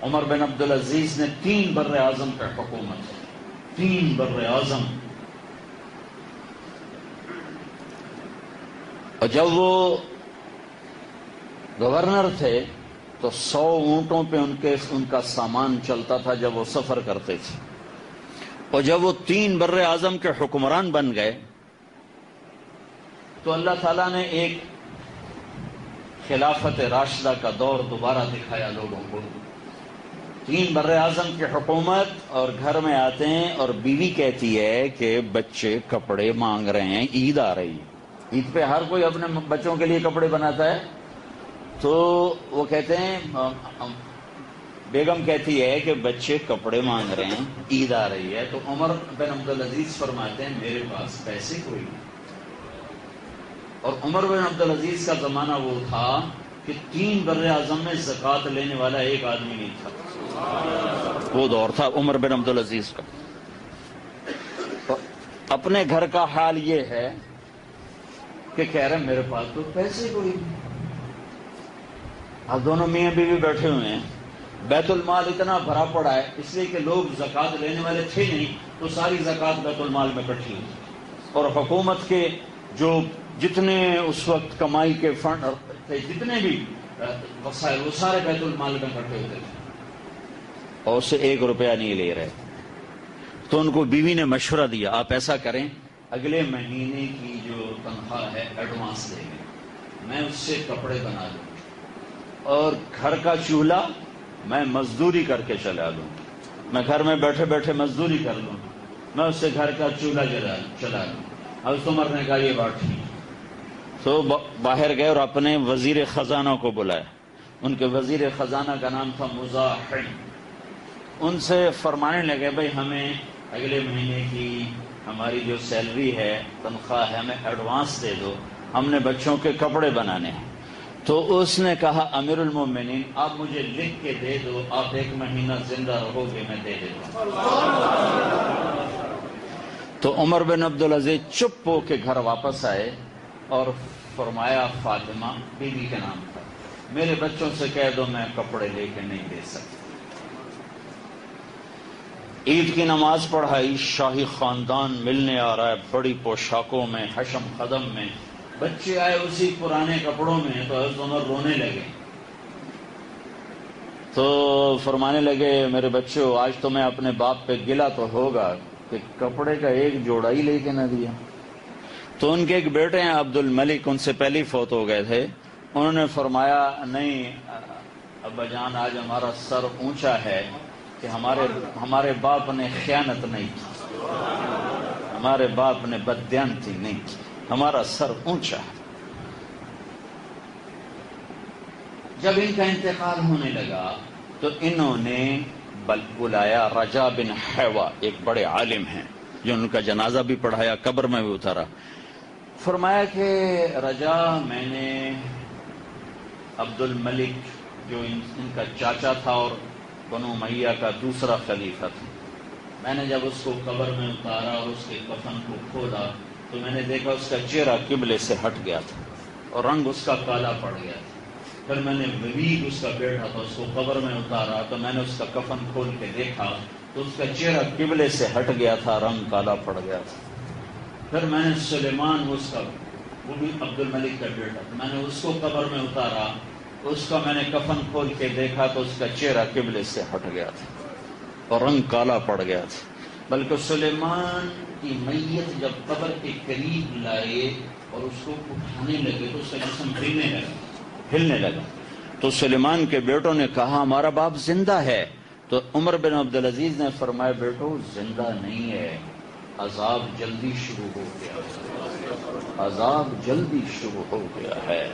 عمر بن عبدالعزیز نے 3 بر اعظم پر حکومت، 3 بر اعظم. اور جب وہ گورنر تھے تو 100 اونٹوں پہ ان کا سامان چلتا تھا جب وہ سفر کرتے تھے. اور جب وہ 3 بر اعظم کے حکمران بن گئے تو اللہ تعالیٰ نے ایک خلافت راشدہ کا دور دوبارہ دکھایا لوگوں کو. 3 بر اعظم کی حکومت، اور گھر میں آتے ہیں اور بیوی کہتی ہے کہ بچے کپڑے مانگ رہے ہیں، عید آ رہی ہے. عید پہ ہر کوئی اپنے بچوں کے لیے کپڑے بناتا ہے. تو وہ کہتے ہیں، بیگم کہتی ہے کہ بچے کپڑے مانگ رہے ہیں، عید آ رہی ہے. تو عمر بن عبدالعزیز فرماتے ہیں میرے پاس پیسے کوئی نہیں. اور عمر بن عبدالعزیز کا زمانہ وہ تھا کہ 3 بر اعظم میں زکوٰۃ لینے والا ایک آدمی نہیں تھا. وہ دور تھا عمر بن عبدالعزیز کا. اپنے گھر کا حال یہ ہے کہ کہہ رہے ہیں میرے پاس تو پیسے کوئی نہیں. اب دونوں میاں بیوی بیٹھے ہوئے ہیں، بیت المال اتنا بھرا پڑا ہے، اس لیے کہ لوگ زکوٰۃ لینے والے تھے نہیں تو ساری زکوٰۃ بیت المال میں اکٹھی ہوئی. اور حکومت کے جو جتنے اس وقت کمائی کے فنڈ تھے، جتنے بھی وسائل، وہ سارے بیت المال میں اکٹھے ہوتے تھے اور اس سے 1 روپیہ نہیں لے رہے. تو ان کو بیوی نے مشورہ دیا آپ ایسا کریں، اگلے مہینے کی جو تنخواہ ہے ایڈوانس دیں گے، میں اس سے کپڑے بنا لوں اور گھر کا چولہا میں مزدوری کر کے چلا لوں. میں گھر میں بیٹھے بیٹھے مزدوری کر لوں، میں اس سے گھر کا چولہا چلا لوں. حضرت عمر نے کہا یہ بات ٹھیک. تو باہر گئے اور اپنے وزیر خزانہ کو بلایا. ان کے وزیر خزانہ کا نام تھا مزاحم. ان سے فرمانے لگے بھائی ہمیں اگلے مہینے کی ہماری جو سیلری ہے، تنخواہ ہے، ہمیں ایڈوانس دے دو، ہم نے بچوں کے کپڑے بنانے ہیں. تو اس نے کہا امیر المومنین آپ مجھے لکھ کے دے دو، آپ 1 مہینہ زندہ رہو گے میں دے دیتا ہوں. تو عمر بن عبدالعزیز چپ ہو کے گھر واپس آئے اور فرمایا فاطمہ بیوی کے نام تھا، میرے بچوں سے کہہ دو میں کپڑے لے کے نہیں دے سکتا. عید کی نماز پڑھائی، شاہی خاندان ملنے آ رہا ہے بڑی پوشاکوں میں، حشم قدم میں. بچے آئے اسی پرانے کپڑوں میں تو حضرت عمر رونے لگے. تو فرمانے لگے میرے بچوں آج تو میں اپنے باپ پہ گلا تو ہوگا کہ کپڑے کا ایک جوڑا ہی لے کے نہ دیا. تو ان کے ایک بیٹے ہیں عبد الملک، ان سے پہلے فوت ہو گئے تھے. انہوں نے فرمایا نہیں ابا جان آج ہمارا سر اونچا ہے کہ ہمارے باپ نے خیانت نہیں کی، ہمارے باپ نے بددیانتی نہیں کی، ہمارا سر اونچا ہے. جب ان کا انتقال ہونے لگا تو انہوں نے بلایا رجا بن حیوہ، ایک بڑے عالم ہیں جو ان کا جنازہ بھی پڑھایا، قبر میں بھی اتارا. فرمایا کہ رجا میں نے عبد الملک جو ان کا چاچا تھا اور بنو امیہ کا دوسرا خلیفہ تھا، میں نے جب اس کو قبر میں اتارا اور اس کے کفن کو کھولا تو میں نے دیکھا اس کا چہرہ قبلے سے ہٹ گیا تھا اور رنگ اس کا کالا پڑ گیا تھا. پھر میں نے ولید اس کا بیٹا تھا، اس کو قبر میں اتارا تو میں نے اس کا کفن کھول کے دیکھا تو اس کا چہرہ قبلے سے ہٹ گیا تھا، رنگ کالا پڑ گیا تھا. پھر میں نے سلیمان وہ بھی عبد الملک کا بیٹا تھا، میں نے اس کو قبر میں اتارا، اس کا میں نے کفن کھول کے دیکھا تو اس کا چہرہ قبلے سے ہٹ گیا تھا اور رنگ کالا پڑ گیا تھا. بلکہ سلیمان کی میت جب قبر کے قریب لائے اور اس کو اٹھانے لگے تو اس کا جسم ہلنے لگا. تو سلیمان کے بیٹوں نے کہا ہمارا باپ زندہ ہے. تو عمر بن عبدالعزیز نے فرمایا بیٹو زندہ نہیں ہے، عذاب جلدی شروع ہو گیا ہے، عذاب جلدی شروع ہو گیا ہے.